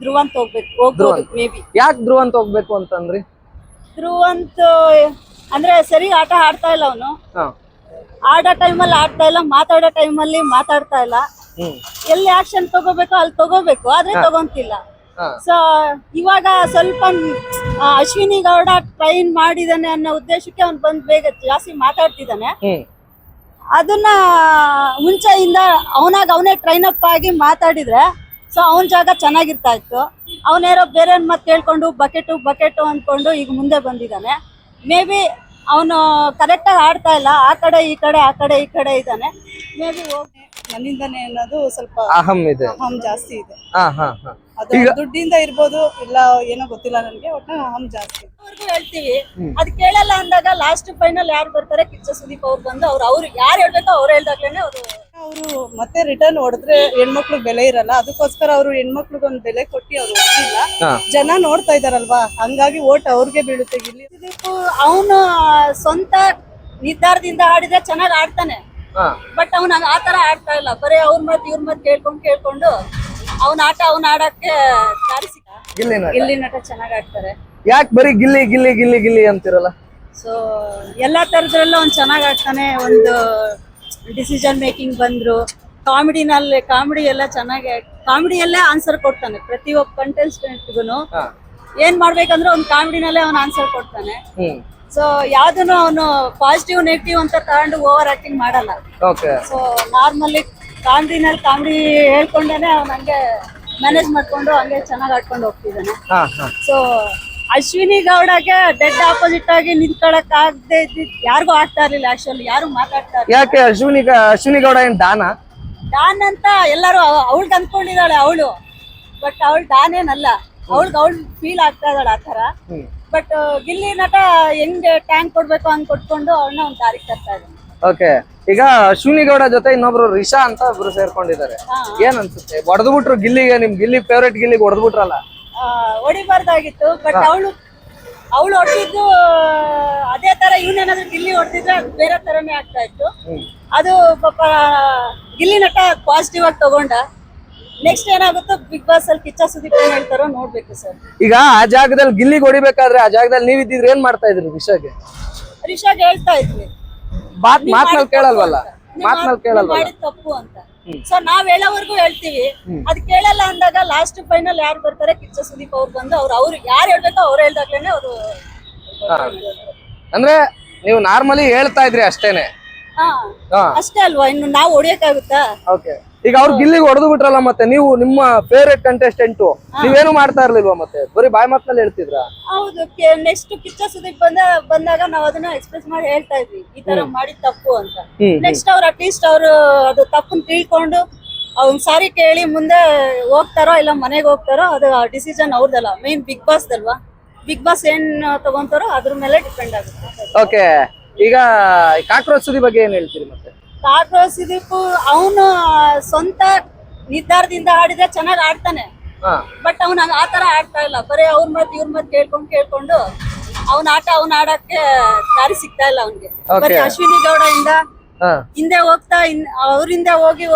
ಧ್ರುವಂತ್ ಹೋಗ್ಬೋದು may be. ಯಾಕೆ ಧ್ರುವಂತ್ ಹೋಗ್ಬೇಕು ಅಂತಂದ್ರಿ? ಧ್ರುವಂತ್ ಅಂದ್ರೆ ಸರಿ ಆಟ ಆಡ್ತಾ ಇಲ್ಲ ಅವನು. ಹಾ. ಆಡೋ ಟೈಮಲ್ಲಿ ಆಡ್ತಾ ಇಲ್ಲ, ಮಾತಾಡೋ ಟೈಮಲ್ಲಿ ಮಾತಾಡ್ತಾ ಇಲ್ಲ. ಎಲ್ಲಿ ಆಕ್ಷನ್ ತಗೋಬೇಕು ಅಲ್ಲಿ ತಗೋಬೇಕು, ಆದ್ರೆ ತಗೊಂತಿಲ್ಲ. ಸೊ ಇವಾಗ ಸ್ವಲ್ಪ ಅಶ್ವಿನಿ ಗೌಡ ಟ್ರೈನ್ ಮಾಡಿದಾನೆ ಅನ್ನೋ ಉದ್ದೇಶಕ್ಕೆ ಅವ್ನು ಬಂದ್ ಬೇಗ ಜಾಸ್ತಿ ಮಾತಾಡ್ತಿದ್ದಾನೆ. ಅದನ್ನ ಮುಂಚೆಯಿಂದ ಅವನೇ ಟ್ರೈನ್ ಅಪ್ ಆಗಿ ಮಾತಾಡಿದ್ರೆ ಸೊ ಅವನ ಜಾಗ ಚೆನ್ನಾಗಿರ್ತಾ ಇತ್ತು. ಅವನೇರೋ ಬೇರೆ ಮಾತು ಕೇಳ್ಕೊಂಡು ಬಕೆಟು ಅಂದ್ಕೊಂಡು ಈಗ ಮುಂದೆ ಬಂದಿದ್ದಾನೆ. ಮೇ ಬಿ ಅವನು ಕರೆಕ್ಟಾಗಿ ಆಡ್ತಾ ಇಲ್ಲ, ಆ ಕಡೆ ಈ ಕಡೆ ಇದ್ದಾನೆ. ಮೇ ಬಿ ಹೋಗಿ ನನ್ನಿಂದಾನೆ ಅನ್ನೋದು ಸ್ವಲ್ಪ ಅಹಂ ಜಾಸ್ತಿ ಇದೆ. ಅದು ದುಡ್ಡಿಂದ ಇರ್ಬೋದು, ಇಲ್ಲ ಏನೋ ಗೊತ್ತಿಲ್ಲ ನನ್ಗೆ, ಒಟ್ಟು ಅಹಂ ಜಾಸ್ತಿ. ಅವ್ರಿಗೂ ಹೇಳ್ತೀವಿ, ಅದ್ ಕೇಳಲ್ಲ ಅಂದಾಗ ಲಾಸ್ಟ್ ಫೈನಲ್ ಯಾರು ಬರ್ತಾರೆ, ಕಿಚ್ಚ ಸುದೀಪ್ ಅವ್ರು ಬಂದು ಅವ್ರು ಯಾರು ಹೇಳ್ಬೇಕೋ ಅವ್ರು ಹೇಳ್ದಾಗ್ಲೇನೆ ಅವರು ಮತ್ತೆ ರಿಟರ್ನ್ ಹೊಡೆದ್ರೆ ಹೆಣ್ಮಕ್ಳು ಬೆಲೆ ಇರಲ್ಲ. ಅದಕ್ಕೋಸ್ಕರ ಅವರು ಹೆಣ್ಮಕ್ಳಿಗೊಂದು ಬೆಲೆ ಕೊಟ್ಟು ಅವ್ರು ಹೊಡೆದಿಲ್ಲ. ಜನ ನೋಡ್ತಾ ಇದಾರಲ್ವಾ, ಹಂಗಾಗಿ ಓಟ್ ಅವ್ರಿಗೆ ಬೀಳುತ್ತೆ. ಗಿಲ್ಲಿ ಅವನು ಸ್ವಂತ ನಿರ್ಧಾರದಿಂದ ಆಡಿದ್ರೆ ಚೆನ್ನಾಗಿ ಆಡ್ತಾನೆ. ಬಟ್ ಅವ್ನ ಆತರ ಆಡ್ತಾ ಇಲ್ಲ, ಬರೀ ಅವ್ರ ಮತ್ ಇವ್ರ ಮತ್ ಕೇಳ್ಕೊಂಡು ಅವ್ನ ಆಡಕ್ಕೆ ಗಿಲ್ಲಿ ನಟ ಚೆನ್ನಾಗ್ ಆಡ್ತಾರೆ. ಯಾಕೆ ಬರೀ ಗಿಲ್ಲಿ ಅಂತಿರಲ್ಲ? ಸೊ ಎಲ್ಲಾ ತರದ್ರಲ್ಲೂ ಅವ್ನು ಚೆನ್ನಾಗ್ ಆಡ್ತಾನೆ. ಒಂದು ಡಿಸಿಷನ್ ಮೇಕಿಂಗ್ ಬಂದ್ರು, ಕಾಮಿಡಿ ಎಲ್ಲ ಚೆನ್ನಾಗಿ, ಕಾಮಿಡಿಯಲ್ಲೇ ಆನ್ಸರ್ ಕೊಡ್ತಾನೆ. ಪ್ರತಿಯೊಬ್ಬ ಕಂಟೆಸ್ಟೆಂಟ್ಗುನು ಏನ್ ಮಾಡ್ಬೇಕಂದ್ರೆ ಒಂದು ಕಾಮಿಡಿನಲ್ಲೇ ಅವ್ನು ಆನ್ಸರ್ ಕೊಡ್ತಾನೆ. ಸೊ ಯಾವ್ದನ್ನು ಅವನು ಪಾಸಿಟಿವ್ ನೆಗೆಟಿವ್ ಅಂತ ತಗೊಂಡು ಓವರ್ ಆಕ್ಟಿಂಗ್ ಮಾಡಲ್ಲ. ಸೊ ನಾರ್ಮಲಿ ಕಾಮಿಡಿ ಹೇಳ್ಕೊಂಡೇನೆ ಅವ್ನು ಹಂಗೆ ಮ್ಯಾನೇಜ್ ಮಾಡ್ಕೊಂಡು ಹಂಗೆ ಚೆನ್ನಾಗಿ ಆಡ್ಕೊಂಡು ಹೋಗ್ತಿದ್ದಾನೆ. ಸೊ ಅಶ್ವಿನಿ ಗೌಡಗೆ ಡೆಡ್ ಆಪೋಸಿಟ್ ಆಗಿ ನಿಂತ್ಕೊಳಕ್ ಆಗದೆ ಯಾರಿಗೂ ಆಗ್ತಾ ಇರ್ಲಿಲ್ಲ. ಆಕ್ಚುಲಿ ಯಾರು ಮಾತಾಡ್ತಾ ಇರ್ಲಿಲ್ಲ. ಯಾಕೆ ಅಶ್ವಿನಿ ಗೌಡ ಏನ್ ಡಾನ್ ಅಂತ ಎಲ್ಲರೂ ಅವಳಿಗೆ ಅಂದ್ಕೊಂಡಿದ್ದಾಳೆ ಅವಳು. ಬಟ್ ಅವಳು ಡಾನ್ ಏನಲ್ಲ, ಅವಳು ಫೀಲ್ ಆಗ್ತಾ ಇದ್ದಾಳೆ ಆತರ. ಬಟ್ ಗಿಲ್ಲಿ ನಟ ಹೆಂಗ್ ಟ್ಯಾಂಕ್ ಕೊಡ್ಬೇಕು ಹಂಗ್ ಕೊಟ್ಕೊಂಡು ಅವಳನ್ನ ಒಂದ್ ದಾರಿಗೆ ತರ್ತಾ ಇದ್ದಾನೆ. ಓಕೆ, ಈಗ ಅಶ್ವಿನಿ ಗೌಡ ಜೊತೆ ಇನ್ನೊಬ್ರು ರಿಷಾ ಅಂತ ಒಬ್ರು ಸೇರ್ಕೊಂಡಿದ್ದಾರೆ. ಏನ್ ಅನ್ಸುತ್ತೆ? ಹೊಡೆದ್ಬಿಟ್ರು ಗಿಲ್ಲಿಗೆ, ನಿಮ್ ಗಿಲ್ಲಿ ಫೇವ್ರೇಟ್ ಗಿಲ್ಲಿಗೆ ಹೊಡೆದ್ಬಿಟ್ರಲ್ಲ? ಹೊಡಿಬಾರ್ದಾಗಿತ್ತು. ಬಟ್ ಅವಳು ಹೊಡೆದಿದ್ದು ಅದೇ ತರ ಇವನೇನಾದ್ರೂ ಗಿಲ್ಲಿ ಹೊಡೆದಿದ್ರೆ ಅದು ಬೇರೆ ತರನೇ ಆಗ್ತಾ ಇತ್ತು. ಅದು ಪಾಪ ಗಿಲ್ಲಿ ನಟ ಪಾಸಿಟಿವ್ ಆಗಿ ತಗೊಂಡ. ನೆಕ್ಸ್ಟ್ ಏನಾಗುತ್ತೋ ಬಿಗ್ ಬಾಸ್ ಅಲ್ಲಿ ಕಿಚ್ಚ ಸುದೀಪ್ ಏನ್ ಹೇಳ್ತಾರೋ ನೋಡ್ಬೇಕು ಸರ್. ಈಗ ಆ ಜಾಗದಲ್ಲಿ ಗಿಲ್ಲಿಗೆ ಹೊಡಿಬೇಕಾದ್ರೆ ಆ ಜಾಗದಲ್ಲಿ ನೀವಿದ್ದಿದ್ರೆ ಏನ್ ಮಾಡ್ತಾ ಇದ್ರಿ? ರಿಷಾಗೆ ಹೇಳ್ತಾ ಇದ್ವಿ, ಮಾತ್ನಲ್ಲಿ ಕೇಳಲ್ವಲ್ಲ, ಮಾಡಿದ ತಪ್ಪು ಅಂತ. ಸೊ ನಾವ್ ಹೇಳೋವರೆಗೂ ಹೇಳ್ತೀವಿ, ಅದ್ ಕೇಳಲ್ಲ ಅಂದಾಗ ಲಾಸ್ಟ್ ಫೈನಲ್ ಯಾರು ಬರ್ತಾರೆ, ಕಿಚ್ಚ ಸುದೀಪ್ ಅವ್ರು ಬಂದು ಅವ್ರು ಯಾರು ಹೇಳ್ಬೇಕೋ ಅವ್ರು ಹೇಳ್ದಾಗ್ಲೇನೆ ಅವರು. ಅಂದ್ರೆ ನೀವು ನಾರ್ಮಲಿ ಹೇಳ್ತಾ ಇದ್ರಿ ಅಷ್ಟೇನೆ? ಅಷ್ಟೇ ಅಲ್ವಾ, ಇನ್ನು ನಾವು ಹೊಡಿಯಕ್ಕಾಗುತ್ತಾ? ಈಗ ಅವ್ರು ಗಿಲ್ಲಿಗೆ ಹೊಡೆದು ಬಿಟ್ರಲ್ಲ, ಮತ್ತೆ ನೀವು ನಿಮ್ಮ ಫೇವ್ರೇಟ್ ಕಂಟೆಸ್ಟೆಂಟ್ ನೀವೇನು ಮಾಡ್ತಾ ಇರ್ಲಿಲ್ವಾ? ಮತ್ತೆ ಬರೀ ಬಾಯ್ ಮಾತ್ನಲ್ಲಿ ಹೇಳ್ತಿದ್ರ? ಹೌದು, ನೆಕ್ಸ್ಟ್ ಕಿಚ್ಚ ಸುದೀಪ್ ಬಂದಾಗ ನಾವ್ ಅದನ್ನ ಎಕ್ಸ್ಪ್ರೆಸ್ ಮಾಡಿ ಹೇಳ್ತಾ ಇದ್ವಿ, ಈ ತರ ಮಾಡಿದ ತಪ್ಪು ಅಂತ. ನೆಕ್ಸ್ಟ್ ಅವ್ರು ಅಟ್ಲೀಸ್ಟ್ ಅವ್ರು ಅದು ತಪ್ಪನ್ನ ತಿಳ್ಕೊಂಡು ಅವ್ನ್ ಸಾರಿ ಕೇಳಿ ಮುಂದೆ ಹೋಗ್ತಾರೋ ಇಲ್ಲ ಮನೆಗೆ ಹೋಗ್ತಾರೋ, ಅದು ಡಿಸಿಷನ್ ಅವ್ರದಲ್ಲ, ಮೇನ್ ಬಿಗ್ ಬಾಸ್ ದಲ್ವಾ. ಬಿಗ್ ಬಾಸ್ ಏನ್ ತಗೊಂತಾರೋ ಅದ್ರ ಮೇಲೆ ಡಿಪೆಂಡ್ ಆಗುತ್ತೆ. ಓಕೆ, ಈಗ ಕಾಕ್ರೋಚ್ ಸುದೀಪ್ ಬಗ್ಗೆ ಏನ್ ಹೇಳ್ತೀರಿ? ಮತ್ತೆ ಕಾಕ್ರೋಚ್ ಸುದೀಪ್ ಅವನು ಸ್ವಂತ ನಿರ್ಧಾರದಿಂದ ಆಡಿದ್ರೆ ಚೆನ್ನಾಗಿ ಆಡ್ತಾನೆ. ಬಟ್ ಅವ್ನ ಆತರ ಆಡ್ತಾ ಇಲ್ಲ, ಬರೀ ಅವ್ರ ಮತ್ ಇವ್ರ ಮತ್ ಕೇಳ್ಕೊಂಡು ಅವ್ನ ಆಡಕ್ಕೆ ದಾರಿ ಸಿಗ್ತಾ ಇಲ್ಲ ಅವ್ನಿಗೆ. ಬರೀ ಅಶ್ವಿನಿ ಗೌಡ ಹಿಂದೆ ಹೋಗ್ತಾ ಅವ್ರಿಂದ ಹೋಗಿ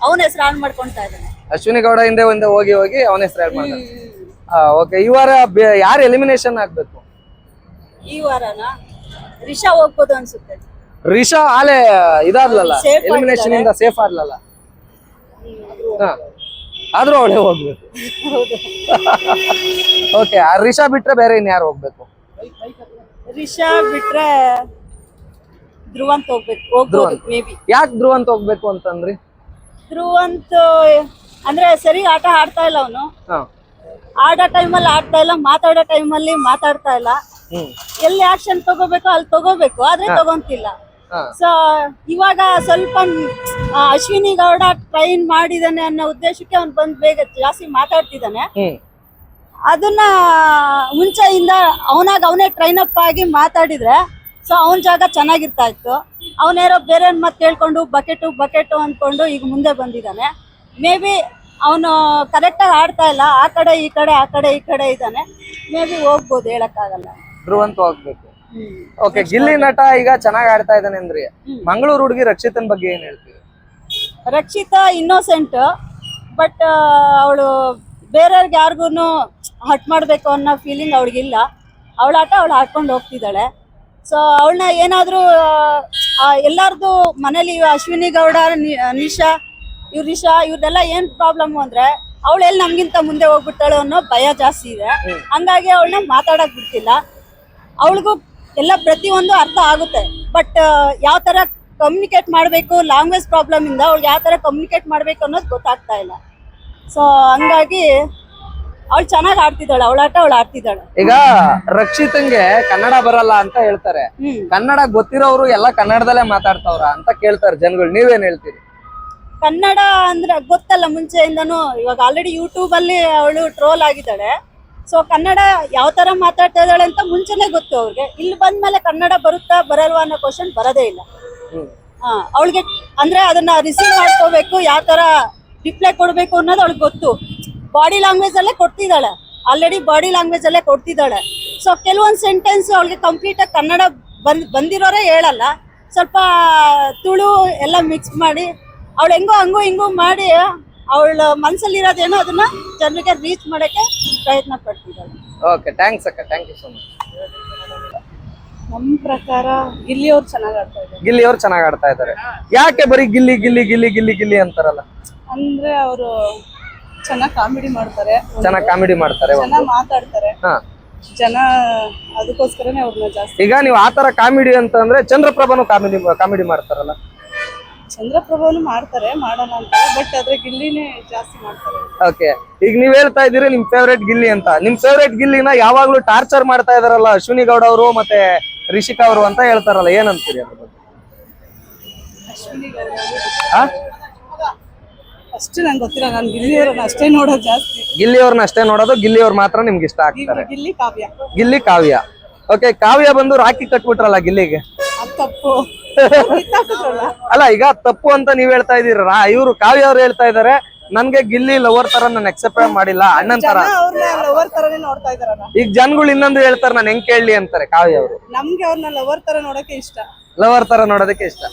ಅವನ ಹೆಸರು ಹಾಳು ಮಾಡ್ಕೊಂತಾ ಇದ್ದಾನೆ. ಅಶ್ವಿನಿ ಗೌಡ ಹಿಂದೆ ಹೋಗಿ ಅವನ ಹೆಸರು ಹಾಳು ಮಾಡ್ತಾನೆ. ಓಕೆ, ಈ ವಾರ ಯಾರು ಎಲಿಮಿನೇಷನ್ ಆಗ್ಬೇಕು? ಈ ವಾರನ ರಿಷಾ ಹೋಗ್ಬೋದು ಅನ್ಸುತ್ತೆ. ರಿಷಾ ಆಲೆ ಇದಾದ್ಲಲ್ಲ, ಎಲಿಮಿನೇಷನ್ ಇಂದ ಸೇಫ್ ಆದ್ಲಲ್ಲ, ಆದ್ರೂ ಅವಳೇ ಹೋಗ್ಬೇಕು. ಓಕೆ, ರಿಷಾ ಬಿಟ್ರೆ ಬೇರೆ ಇನ್ ಯಾರು ಹೋಗ್ಬೇಕು? ರಿಷಾ ಬಿಟ್ರೆ ಧ್ರುವಂತ್ ಹೋಗ್ಬೋದು ಮೇ ಬಿ. ಯಾಕೆ ಧ್ರುವಂತ್ ಹೋಗ್ಬೇಕು ಅಂತಂದ್ರಿ? ಧ್ರುವಂತ್ ಅಂದ್ರೆ ಸರಿ ಆಟ ಆಡ್ತಾ ಇಲ್ಲ ಅವನು. ಆಡೋ ಟೈಮಲ್ಲಿ ಆಡ್ತಾ ಇಲ್ಲ, ಮಾತಾಡೋ ಟೈಮಲ್ಲಿ ಮಾತಾಡ್ತಾ ಇಲ್ಲ. ಎಲ್ಲಿ ಆಕ್ಷನ್ ತಗೋಬೇಕೋ ಅಲ್ಲಿ ತಗೋಬೇಕು, ಆದ್ರೆ ತಗೊಂತಿಲ್ಲ. ಸೊ ಇವಾಗ ಸ್ವಲ್ಪ ಅಶ್ವಿನಿ ಗೌಡ ಟ್ರೈನ್ ಮಾಡಿದಾನೆ ಅನ್ನೋ ಉದ್ದೇಶಕ್ಕೆ ಅವ್ನು ಬಂದ್ ಬೇಗ ಜಾಸ್ತಿ ಮಾತಾಡ್ತಿದ್ದಾನೆ. ಅದನ್ನ ಮುಂಚೆಯಿಂದ ಅವನೇ ಟ್ರೈನ್ ಅಪ್ ಆಗಿ ಮಾತಾಡಿದ್ರೆ ಸೊ ಅವನ ಜಾಗ ಚೆನ್ನಾಗಿರ್ತಾ ಇತ್ತು. ಅವನೇರೋ ಬೇರೆ ಮಾತು ಕೇಳ್ಕೊಂಡು ಬಕೆಟು ಅಂದ್ಕೊಂಡು ಈಗ ಮುಂದೆ ಬಂದಿದ್ದಾನೆ. ಮೇ ಬಿ ಅವನು ಕರೆಕ್ಟಾಗಿ ಆಡ್ತಾ ಇಲ್ಲ, ಆ ಕಡೆ ಈ ಕಡೆ ಇದ್ದಾನೆ. ಮೇ ಬಿ ಹೋಗ್ಬೋದು, ಹೇಳಕ್ಕಾಗಲ್ಲ. ಧ್ರುವಂತ್ ಹೋಗ್ಬೇಕು. ಓಕೆ, ಗಿಲ್ಲಿ ನಟ ಈಗ ಚೆನ್ನಾಗಿ ಆಡ್ತಾ ಇದ್ದಾನೆ ಅಂದ್ರಿ. ಮಂಗಳೂರು ಹುಡುಗಿ ರಕ್ಷಿತನ್ ಬಗ್ಗೆ ಏನ್ ಹೇಳ್ತೀವಿ? ರಕ್ಷಿತಾ ಇನ್ನೋಸೆಂಟ್, ಬಟ್ ಅವಳು ಬೇರೆಯವ್ರಿಗೆ ಯಾರಿಗೂ ಹಟ್ ಮಾಡಬೇಕು ಅನ್ನೋ ಫೀಲಿಂಗ್ ಅವಳಿಗಿಲ್ಲ. ಅವಳ ಆಟ ಅವಳು ಆಡ್ಕೊಂಡು ಹೋಗ್ತಿದ್ದಾಳೆ. ಸೊ ಅವಳನ್ನ ಏನಾದರೂ ಎಲ್ಲರದು ಮನೇಲಿ ಅಶ್ವಿನಿ ಗೌಡ, ನಿಶಾ ಇವ್ರದೆಲ್ಲ ಏನು ಪ್ರಾಬ್ಲಮ್ಮು ಅಂದರೆ ಅವಳು ಎಲ್ಲಿ ನಮಗಿಂತ ಮುಂದೆ ಹೋಗ್ಬಿಡ್ತಾಳೆ ಅನ್ನೋ ಭಯ ಜಾಸ್ತಿ ಇದೆ. ಹಂಗಾಗಿ ಅವಳನ್ನ ಮಾತಾಡೋಕೆ ಬಿಡ್ತಿಲ್ಲ. ಅವಳಿಗೂ ಎಲ್ಲ ಪ್ರತಿಯೊಂದು ಅರ್ಥ ಆಗುತ್ತೆ. ಬಟ್ ಯಾವ ಥರ ಕಮ್ಯುನಿಕೇಟ್ ಮಾಡಬೇಕು, ಲ್ಯಾಂಗ್ವೇಜ್ ಪ್ರಾಬ್ಲಮಿಂದ ಅವ್ಳಿಗೆ ಯಾವ ಥರ ಕಮ್ಯುನಿಕೇಟ್ ಮಾಡಬೇಕು ಅನ್ನೋದು ಗೊತ್ತಾಗ್ತಾ ಇಲ್ಲ. ಸೊ ಹಂಗಾಗಿ ಅವಳು ಚೆನ್ನಾಗಿ ಆಡ್ತಿದ್ದಾಳೆ, ಅವಳಾಟ ಅವಳು ಆಡ್ತಿದ್ದಾಳೆ. ಈಗ ರಕ್ಷಿತಂಗೆ ಕನ್ನಡ ಬರಲ್ಲ ಅಂತ ಹೇಳ್ತಾರೆ. ಕನ್ನಡ ಗೊತ್ತಿರೋರು ಎಲ್ಲ ಕನ್ನಡದಲ್ಲೇ ಮಾತಾಡ್ತಾವ್ರ ಅಂತ ಕೇಳ್ತಾರೆ ಜನಗಳು. ನೀವೇನ್ ಹೇಳ್ತೀರಿ? ಕನ್ನಡ ಅಂದ್ರೆ ಗೊತ್ತಲ್ಲ ಮುಂಚೆಯಿಂದನೂ. ಇವಾಗ ಆಲ್ರೆಡಿ ಯೂಟ್ಯೂಬ್ ಅಲ್ಲಿ ಅವಳು ಟ್ರೋಲ್ ಆಗಿದ್ದಾಳೆ. ಸೊ ಕನ್ನಡ ಯಾವ ತರ ಮಾತಾಡ್ತಾ ಇದ್ದಾಳೆ ಅಂತ ಮುಂಚೆನೆ ಗೊತ್ತು ಅವ್ರಿಗೆ. ಇಲ್ಲಿ ಬಂದ್ಮೇಲೆ ಕನ್ನಡ ಬರುತ್ತಾ ಬರಲ್ವಾ ಅನ್ನೋ ಕ್ವಶನ್ ಬರೋದೇ ಇಲ್ಲ. ಅವಳಿಗೆ ಅಂದ್ರೆ ಅದನ್ನ ರಿಸೀವ್ ಮಾಡ್ಕೋಬೇಕು, ಯಾವ ತರ ರಿಪ್ಲೈ ಕೊಡ್ಬೇಕು ಅನ್ನೋದು ಅವಳಿಗೆ ಗೊತ್ತು. ಬಾಡಿ ಲ್ಯಾಂಗ್ವೇಜ್ ಅಲ್ಲೇ ಕೊಡ್ತಿದ್ದಾಳೆ, ಆಲ್ರೆಡಿ ಬಾಡಿ ಲ್ಯಾಂಗ್ವೇಜ್ ಅಲ್ಲೇ ಕೊಡ್ತಿದ್ದಾಳೆ. ಸೊ ಕೆಲವೊಂದು ಸೆಂಟೆನ್ಸ್ ಅವಳಿಗೆ ಕಂಪ್ಲೀಟ್ ಆಗಿ ಕನ್ನಡ ಬಂದಿರೋರೇ ಹೇಳಲ್ಲ. ಸ್ವಲ್ಪ ತುಳು ಎಲ್ಲ ಮಿಕ್ಸ್ ಮಾಡಿ ಅವಳು ಹೆಂಗೋ ಹಂಗೂ ಹಿಂಗೂ ಮಾಡಿ ಅವಳ ಮನಸ್ಸಲ್ಲಿರೋದೇನೋ ಅದನ್ನ ಜನರಿಗೆ ರೀಚ್ ಮಾಡಕ್ಕೆ ಪ್ರಯತ್ನ ಪಡ್ತಿದ್ದಾಳೆ. ಓಕೆ, ಥ್ಯಾಂಕ್ಸ್ ಅಕ್ಕ, ಥ್ಯಾಂಕ್ ಯು ಸೊ ಮಚ್. ನಮ್ಮ ಪ್ರಕಾರ ಗಿಲ್ಲಿಯವ್ರು ಚೆನ್ನಾಗಿ ಆಡ್ತಾ ಇದ್ದಾರೆ. ಗಿಲ್ಲಿಯವ್ರು ಚೆನ್ನಾಗಿ ಆಡ್ತಾ ಇದ್ದಾರೆ. ಯಾಕೆ ಬರೀ ಗಿಲ್ಲಿ ಗಿಲ್ಲಿ ಗಿಲ್ಲಿ ಗಿಲ್ಲಿ ಗಿಲ್ಲಿ ಅಂತಾರಲ್ಲ? ಅಂದ್ರೆ ಅವರು ಚೆನ್ನಾಗಿ ಕಾಮಿಡಿ ಮಾಡ್ತಾರೆ, ಚೆನ್ನಾಗಿ ಕಾಮಿಡಿ ಮಾಡ್ತಾರೆ, ಚೆನ್ನಾಗಿ ಮಾತಾಡ್ತಾರೆ. ಹಾ, ಜನ ಅದಕ್ಕೋಸ್ಕರನೇ ಅವ್ರನ್ನ ಜಾಸ್ತಿ. ಈಗ ನೀವು ಆತರ ಕಾಮಿಡಿ ಅಂತಂದ್ರೆ ಚಂದ್ರಪ್ರಭಾನು ಕಾಮಿಡಿ ಮಾಡ್ತಾರಲ್ಲ? ಚಂದ್ರಪ್ರಭಾನು ಮಾಡ್ತಾರೆ, ಮಾಡಲ್ಲ ಅಂತ, ಬಟ್ ಆದ್ರೆ ಗಿಲ್ಲಿನೇ ಜಾಸ್ತಿ ಮಾಡ್ತಾರೆ. ಓಕೆ, ಈಗ ನೀವ್ ಹೇಳ್ತಾ ಇದೀರಿ ನಿಮ್ ಫೇವ್ರೇಟ್ ಗಿಲ್ಲಿ ಅಂತ. ನಿಮ್ ಫೇವ್ರೇಟ್ ಗಿಲ್ಲಿನ ಯಾವಾಗ್ಲೂ ಟಾರ್ಚರ್ ಮಾಡ್ತಾ ಇದಾರಲ್ಲ ಅಶ್ವಿನಿ ಗೌಡ ಅವರು ಮತ್ತೆ ರಿಷಿಕಾ ಅವರು ಅಂತ ಹೇಳ್ತಾರಲ್ಲ, ಏನಂತೀರಿ ಅದ್ರ ಬಗ್ಗೆ? ಅಶ್ವಿನಿ ಗೌಡ ಅಷ್ಟು ನಂಗೆ ಗೊತ್ತಿಲ್ಲ. ನಾನು ಗಿಲ್ಲಿಯವ್ರನ್ನ ಅಷ್ಟೇ ನೋಡೋದು ಜಾಸ್ತಿ. ಗಿಲ್ಲಿಯವ್ರನ್ನ ಅಷ್ಟೇ ನೋಡೋದು, ಗಿಲ್ಲಿಯವ್ರು ಮಾತ್ರ ನಿಮ್ಗೆ ಇಷ್ಟ ಆಗ್ತಾರೆ? ಗಿಲ್ಲಿ ಕಾವ್ಯ. ಗಿಲ್ಲಿ ಕಾವ್ಯ. ಓಕೆ, ಕಾವ್ಯ ಬಂದು ರಾಖಿ ಕಟ್ಬಿಟ್ರಲ್ಲ ಗಿಲ್ಲಿಗೆ, ಅದು ತಪ್ಪು ಅಲ್ಲ? ಈಗ ತಪ್ಪು ಅಂತ ನೀವ್ ಹೇಳ್ತಾ ಇದೀರ, ಇವ್ರು ಕಾವ್ಯ ಅವ್ರು ಹೇಳ್ತಾ ಇದಾರೆ ನನ್ಗೆ ಗಿಲ್ಲಿ ಲವರ್ ತರ ನಾನು ಎಕ್ಸೆಪ್ಟ್ ಮಾಡಿಲ್ಲ, ಅಣ್ಣನ್ ತರ. ಲವರ್ ತರನೇ ನೋಡ್ತಾ ಇದಾರಲ್ಲ. ಈಗ ಜನಗಳು ಇನ್ನೊಂದು ಹೇಳ್ತಾರೆ, ನಾನು ಹೆಂಗ್ ಕೇಳಲಿ ಅಂತಾರೆ ಕಾವ್ಯ ಅವರು. ನಮ್ಗೆ ಅವ್ರನ್ನ ಲವರ್ ತರ ನೋಡಕ್ಕೆ ಇಷ್ಟ, ಲವರ್ ತರ ನೋಡೋದಕ್ಕೆ ಇಷ್ಟ.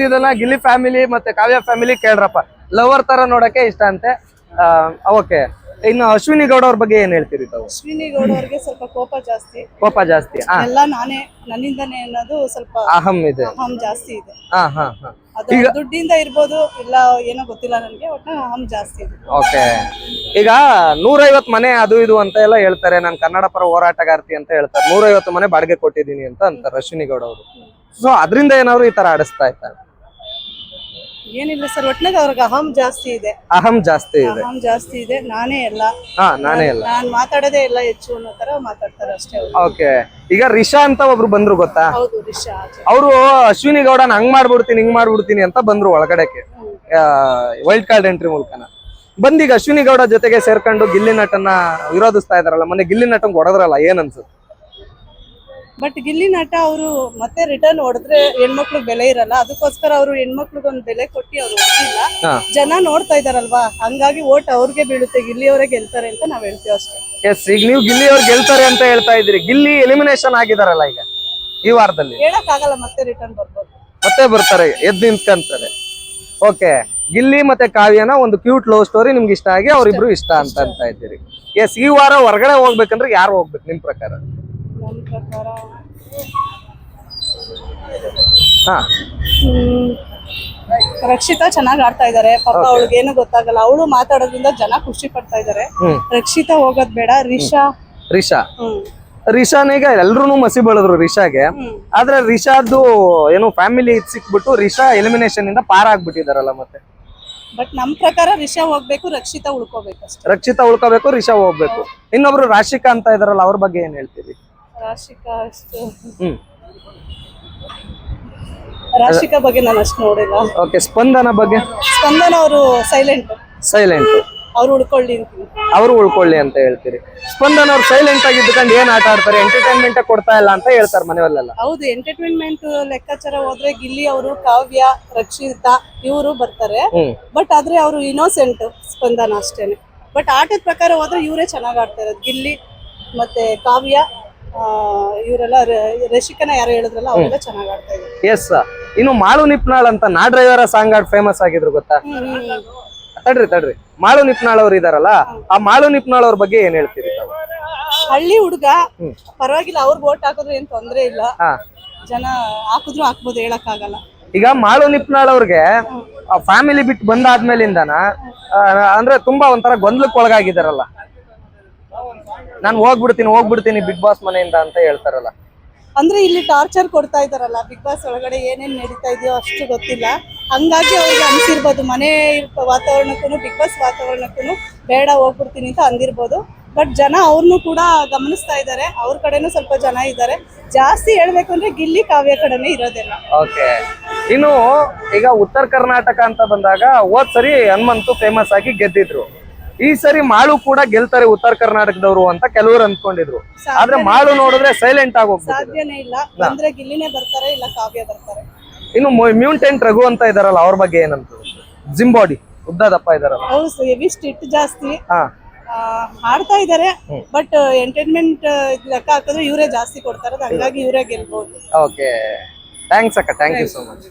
ಇದನ್ನ ಗಿಲ್ಲಿ ಫ್ಯಾಮಿಲಿ ಮತ್ತೆ ಕಾವ್ಯ ಫ್ಯಾಮಿಲಿ ಕೇಳ್ರಪ್ಪ, ಲವರ್ ತರ ನೋಡಕ್ಕೆ ಇಷ್ಟ ಅಂತೆ. ಓಕೆ, ಇನ್ನು ಅಶ್ವಿನಿ ಗೌಡ ಅವ್ರ ಬಗ್ಗೆ ಏನ್ ಹೇಳ್ತೀರಿ ತಾವು? ಅಶ್ವಿನಿ ಗೌಡ ಅವ್ರಿಗೆ ಸ್ವಲ್ಪ ಕೋಪ ಜಾಸ್ತಿ. ಕೋಪ ಜಾಸ್ತಿ, ಎಲ್ಲ ನನ್ನಿಂದನೇ ಅನ್ನೋದು ಸ್ವಲ್ಪ ಅಹಂ ಇದೆ, ಅಹಂ ಜಾಸ್ತಿ ಇದೆ. ಅದು ದುಡ್ಡಿಂದ ಇರ್ಬೋದು, ಇಲ್ಲ ಏನೋ ಗೊತ್ತಿಲ್ಲ ನನ್ಗೆ, ಒಟ್ಟು ಅಹಂ ಜಾಸ್ತಿ ಇದೆ. ಓಕೆ, ಈಗ 150 ಮನೆ ಅದು ಇದು ಅಂತ ಎಲ್ಲ ಹೇಳ್ತಾರೆ, ನಾನು ಕನ್ನಡ ಪರ ಹೋರಾಟಗಾರ್ತಿ ಅಂತ ಹೇಳ್ತಾರೆ. 150 ಮನೆ ಬಾಡಿಗೆ ಕೊಟ್ಟಿದ್ದೀನಿ ಅಂತ ಅಂತಾರೆ ಅಶ್ವಿನಿ ಗೌಡ ಅವರು. ಸೊ ಅದರಿಂದ ಏನಾದ್ರು ಈ ತರ ಆಡಿಸ್ತಾ ಇರ್ತಾರೆ? ಏನಿಲ್ಲ ಸರ್, ಒಟ್ನಾಗ ಅವ್ರಿಗೆ ಅಹಂ ಜಾಸ್ತಿ ಇದೆ. ಅಹಂ ಜಾಸ್ತಿ ಇದೆ, ಅಹಂ ಜಾಸ್ತಿ ಇದೆ. ನಾನೇ ಎಲ್ಲ, ನಾನೇ ಎಲ್ಲ, ನಾನ್ ಮಾತಾಡೋದೇ ಎಲ್ಲ ಹೆಚ್ಚು ಅನ್ನೋ ತರ ಮಾತಾಡ್ತಾರೆ ಅಷ್ಟೇ. ಓಕೆ, ಈಗ ರಿಷಾ ಅಂತ ಒಬ್ರು ಬಂದ್ರು ಗೊತ್ತಾ? ಹೌದು, ರಿಷಾ. ಅವರು ಅಶ್ವಿನಿ ಗೌಡನ ಹಂಗ್ ಮಾಡ್ಬಿಡ್ತೀನಿ ಹಿಂಗ್ ಮಾಡ್ಬಿಡ್ತೀನಿ ಅಂತ ಬಂದ್ರು ಒಳಗಡೆಗೆ, ವೈಲ್ಡ್ ಕಾರ್ಡ್ ಎಂಟ್ರಿ ಮೂಲಕನ ಬಂದೀಗ ಅಶ್ವಿನಿ ಗೌಡ ಜೊತೆಗೆ ಸೇರ್ಕೊಂಡು ಗಿಲ್ಲಿ ನಟನ್ನ ವಿರೋಧಿಸ್ತಾ ಇದಾರಲ್ಲ. ಮೊನ್ನೆ ಗಿಲ್ಲಿ ನಟನ್ ಹೊಡೆದ್ರಲ್ಲ, ಏನ್ ಅನ್ಸುತ್ತೆ? ಬಟ್ ಗಿಲ್ಲಿ ನಟ ಅವರು ಮತ್ತೆ ರಿಟರ್ನ್ ಹೊಡೆದ್ರೆ ಹೆಣ್ಮಕ್ಳಿಗೆ ಬೆಲೆ ಇರಲ್ಲ, ಅದಕ್ಕೋಸ್ಕರ ಅವರು ಹೆಣ್ಮಕ್ಳಿಗೊಂದು ಬೆಲೆ ಕೊಟ್ಟು ಅವ್ರು ಹೊಡೆದಿಲ್ಲ. ಜನ ನೋಡ್ತಾ ಇದಾರಲ್ವಾ, ಹಂಗಾಗಿ ಓಟ್ ಅವ್ರಿಗೆ ಬೀಳುತ್ತೆ, ಗಿಲ್ಲಿ ಅವರೇ ಗೆಲ್ತಾರೆ ಅಂತ ನಾವ್ ಹೇಳ್ತೀವಿ ಅಷ್ಟೇ. ಎಸ್, ಈಗ ನೀವು ಗಿಲ್ಲಿ ಅವ್ರು ಗೆಲ್ತಾರೆ ಅಂತ ಹೇಳ್ತಾ ಇದ್ರಿ. ಗಿಲ್ಲಿ ಎಲಿಮಿನೇಷನ್ ಆಗಿದಾರಲ್ಲ ಈಗ ಈ ವಾರದಲ್ಲಿ, ಹೇಳಕ್ ಆಗಲ್ಲ, ಮತ್ತೆ ರಿಟರ್ನ್ ಬರ್ಬೋದು, ಮತ್ತೆ ಬರ್ತಾರೆ, ಎದ್ದು ನಿಂತ್ಕೊಂತಾರೆ. ಓಕೆ, ಗಿಲ್ಲಿ ಮತ್ತೆ ಕಾವ್ಯನ ಒಂದು ಕ್ಯೂಟ್ ಲವ್ ಸ್ಟೋರಿ ನಿಮ್ಗೆ ಇಷ್ಟ ಆಗಿ ಅವ್ರಿಬ್ರು ಇಷ್ಟ ಅಂತ ಇದ್ದೀರಿ. ಎಸ್, ಈ ವಾರ ಹೊರಗಡೆ ಹೋಗ್ಬೇಕಂದ್ರೆ ಯಾರು ಹೋಗ್ಬೇಕು ನಿಮ್ ಪ್ರಕಾರ? ನನ್ನ ಪ್ರಕಾರ ರಕ್ಷಿತಾ ಚೆನ್ನಾಗಿ ಆಡ್ತಾ ಇದಾರೆ. ಪಾಪ ಅವಳಿಗೆ ಏನು ಗೊತ್ತಾಗಲ್ಲ, ಅವಳು ಮಾತಾಡೋದ್ರಿಂದ ಜನ ಖುಷಿ ಪಡ್ತಾ ಇದಾರೆ. ರಕ್ಷಿತಾ ಹೋಗೋದ್ ಬೇಡ, ರಿಷಾನೀಗ ಎಲ್ರು ಮಸಿ ಬೆಳೆದ್ರು ರಿಷಾಗೆ. ಆದ್ರೆ ರಿಷಾದ್ದು ಏನು ಫ್ಯಾಮಿಲಿ ಸಿಕ್ಬಿಟ್ಟು ರಿಷಾ ಎಲಿಮಿನೇಷನ್ ಇಂದ ಪಾರ ಆಗ್ಬಿಟ್ಟಿದಾರಲ್ಲ ಮತ್ತೆ. ಬಟ್ ನಮ್ ಪ್ರಕಾರ ರಿಷಾ ಹೋಗ್ಬೇಕು, ರಕ್ಷಿತಾ ಉಳ್ಕೋಬೇಕು ಅಷ್ಟೇ. ರಕ್ಷಿತಾ ಉಳ್ಕೋಬೇಕು, ರಿಷಾ ಹೋಗ್ಬೇಕು. ಇನ್ನೊಬ್ರು ರಾಶಿಕಾ ಅಂತ ಇದಾರಲ್ಲ, ಅವ್ರ ಬಗ್ಗೆ ಏನ್ ಹೇಳ್ತೀವಿ? ರಾಶಿಕಾ ಬಗ್ಗೆ ನಾನು ಅಷ್ಟು ನೋಡಿಲ್ಲ. ಓಕೆ, ಸ್ಪಂದನ ಬಗ್ಗೆ? ಸ್ಪಂದನ ಅವರು ಸೈಲೆಂಟ್, ಅವ್ರು ಉಳ್ಕೊಳ್ಳಿ ಅಂತ ಹೇಳ್ತೀರಿ. ಸ್ಪಂದನ ಅವ್ರು ಸೈಲೆಂಟ್ ಆಗಿ ಇದ್ಕೊಂಡು ಏನ್ ಆಟ ಆಡ್ತಾರೆ, ಎಂಟರ್ಟೈನ್ಮೆಂಟ್ ಕೊಡ್ತಾ ಇಲ್ಲ ಅಂತ ಹೇಳ್ತಾರೆ ಮನೆಯಲ್ಲೆಲ್ಲ. ಹೌದು, ಎಂಟರ್ಟೈನ್ಮೆಂಟ್ ಲೆಕ್ಕಾಚಾರ ಹೋದ್ರೆ ಗಿಲ್ಲಿ ಅವರು, ಕಾವ್ಯ, ರಕ್ಷಿತಾ ಇವರು ಬರ್ತಾರೆ. ಬಟ್ ಆದ್ರೆ ಅವರು ಇನ್ನೋಸೆಂಟ್, ಸ್ಪಂದನ ಅಷ್ಟೇನೆ. ಬಟ್ ಆಟದ ಪ್ರಕಾರ ಹೋದ್ರೆ ಇವರೇ ಚೆನ್ನಾಗಿ ಆಡ್ತಾ ಇರೋದು, ಗಿಲ್ಲಿ ಮತ್ತೆ ಕಾವ್ಯ, ಇವರೆಲ್ಲ. ರಶಿಕನ ಯಾರು ಹೇಳಿದ್ರಲ್ಲ, ಅವರೆಲ್ಲ ಚೆನ್ನಾಗಿ ಆಡ್ತಾ ಇದ್ದಾರೆ. ಎಸ್, ಇನ್ನು ಮಾಳು ನಿಪ್ನಾಳ್ ಅಂತ ನಾ ಡ್ರೈವರ ಸಾಂಗ್ ಆಡ್ ಫೇಮಸ್ ಆಗಿದ್ರು ಗೊತ್ತಾ? ತಡ್ರಿ ಮಾಳು ನಿಪ್ನಾಳ್ ಅವ್ರು ಇದಾರಲ್ಲ, ಆ ಮಾಳು ನಿಪ್ನಾಳ್ ಅವ್ರ ಬಗ್ಗೆ ಏನ್ ಹೇಳ್ತೀರಿ ತಾವು? ಹಳ್ಳಿ ಹುಡುಗ ಪರವಾಗಿಲ್ಲ, ಅವ್ರಿಗೆ ವೋಟ್ ಹಾಕಿದ್ರೆ ಏನ್ ತೊಂದ್ರೆ ಇಲ್ಲ. ಹಾ. ಜನ ಹಾಕಿದ್ರು ಹಾಕ್ಬೋದು, ಹೇಳಕ್ ಆಗಲ್ಲ. ಈಗ ಮಾಳು ನಿಪ್ನಾಳ್ ಅವ್ರಿಗೆ ಫ್ಯಾಮಿಲಿ ಬಿಟ್ಟು ಬಂದಾದ್ಮೇಲಿಂದನ ಅಂದ್ರೆ ತುಂಬಾ ಒಂಥರ ಗೊಂದಲಕ್ಕೆ ಒಳಗಾಗಿದಾರಲ್ಲ. ನಾನು ಹೋಗ್ಬಿಡ್ತೀನಿ ಬಿಗ್ ಬಾಸ್ ಮನೆಯಿಂದ ಅಂತ ಹೇಳ್ತಾರಲ್ಲ. ಅಂದ್ರೆ ಇಲ್ಲಿ ಟಾರ್ಚರ್ ಕೊಡ್ತಾ ಇದಾರಲ್ಲ, ಬಿಗ್ ಬಾಸ್ ಒಳಗಡೆ ಏನೇನ್ ನಡೀತಾ ಇದೆಯೋ ಅಷ್ಟು ಗೊತ್ತಿಲ್ಲ. ಹಂಗಾಗಿ ಅವ್ರಿಗೆ ಅನ್ಸಿರ್ಬೋದು, ಮನೆ ವಾತಾವರಣಕ್ಕೂ ಬಿಗ್ ಬಾಸ್ ವಾತಾವರಣಕ್ಕೂ ಬೇಡ, ಹೋಗ್ಬಿಡ್ತೀನಿ ಅಂತ ಅಂದಿರ್ಬೋದು. ಬಟ್ ಜನ ಅವ್ರನ್ನೂ ಕೂಡ ಗಮನಿಸ್ತಾ ಇದ್ದಾರೆ, ಅವ್ರ ಕಡೆನೂ ಸ್ವಲ್ಪ ಜನ ಇದ್ದಾರೆ. ಜಾಸ್ತಿ ಹೇಳ್ಬೇಕು ಅಂದ್ರೆ ಗಿಲ್ಲಿ ಕಾವ್ಯ ಕಡೆನೇ ಇರೋದಿಲ್ಲ. ಓಕೆ. ಇನ್ನು ಈಗ ಉತ್ತರ ಕರ್ನಾಟಕ ಅಂತ ಬಂದಾಗ ಹೋದ್ ಸರಿ ಹನುಮಂತು ಫೇಮಸ್ ಆಗಿ ಗೆದ್ದಿದ್ರು. ಈ ಸರಿ ಮಾಳು ಕೂಡ ಗೆಲ್ತಾರೆ ಉತ್ತರ ಕರ್ನಾಟಕದವರು ಅಂತ ಕೆಲವರು ಅಂದ್ಕೊಂಡಿದ್ರು. ಆದ್ರೆ ಮಾಳು ನೋಡಿದ್ರೆ ಸೈಲೆಂಟ್ ಆಗಿ ಹೋಗ್ತಾರೆ. ಸಾಧ್ಯನೇ ಇಲ್ಲ, ಬಂದ್ರೆ ಗಿಲ್ಲಿನೇ ಬರ್ತಾರೆ, ಇಲ್ಲ ಕಾವ್ಯ ಬರ್ತಾರೆ. ಇನ್ನು ಮ್ಯೂಟೆಂಟ್ ರಘು ಅಂತ ಇದಾರಲ್ಲ, ಅವ್ರ ಬಗ್ಗೆ ಏನಂತ? ಜಿಮ್ ಬಾಡಿ, ಉದ್ದದಪ್ಪ ಇದಾರಲ್ಲ. ಹೌದು, ಹೆವಿ ಸ್ಟಿಟ್ ಜಾಸ್ತಿ. ಹಾ. ಆಡ್ತಾ ಇದಾರೆ, ಬಟ್ ಎಂಟರ್ಟೈನ್ಮೆಂಟ್ ಲೆಕ್ಕ ಹಾಕಿದ್ರೆ ಇವರೇ ಜಾಸ್ತಿ ಕೊಡ್ತಾರೆ, ಹಂಗಾಗಿ ಇವರೇ ಗೆಲ್ಬಹುದು. ಓಕೆ, ಥ್ಯಾಂಕ್ಸ್ ಅಕ್ಕ, ಥ್ಯಾಂಕ್ ಯು ಸೋ ಮಚ್.